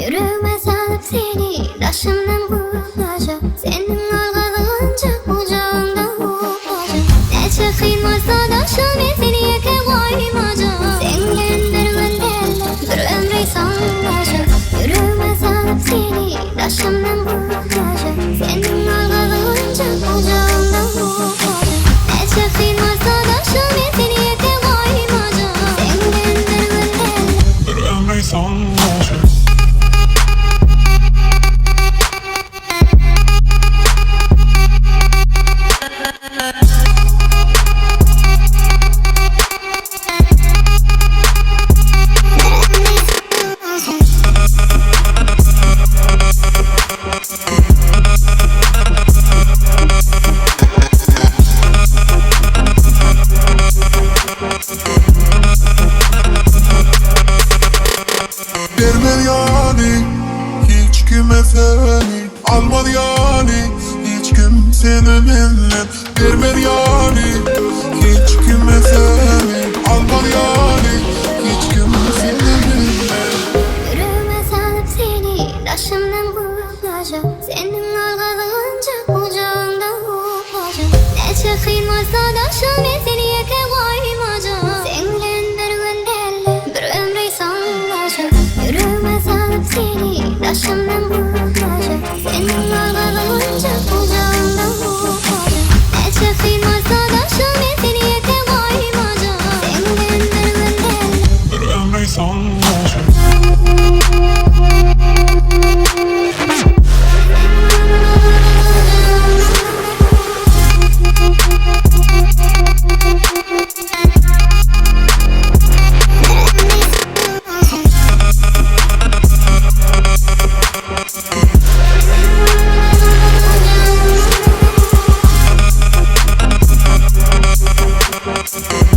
Yüreğime salıp seni başımdan vuracağım. Senin olgalığınca kucağımda olacağım. Neçe kıyım olsa da şöyle seni yeke koymayacağım. Sen göndermen derler bir ömrü sanacağım. Yüreğime salıp seni başımdan vuracağım. Senin olgalığınca kucağımda olacağım. Neçe kıyım olsa da şöyle seni yeke koymayacağım. Sen göndermen derler bir ömrü sanacağım. Vermedi yani hiç kime seni, almadı yani hiç kimsenin elinden. Vermedi yani hiç kime seni, almadı yani hiç kimsenin elinden. Yüreğime salıp seni başımdan vuracağım. Senin olgalığınca kucağımda olacağım. Neçe kıyım olsa da şöyle seni yeke koymayacağım. Sen göndermen derler bir ömrü sanacağım. Yüreğime salıp seni başımdan vuracağım. Senin olgalığınca kucağımda olacağım. Neçe kıyım olsa da şöyle seni yeke koymayacağım. Sen göndermen derler Bir ömrü sanacağım. Thank you.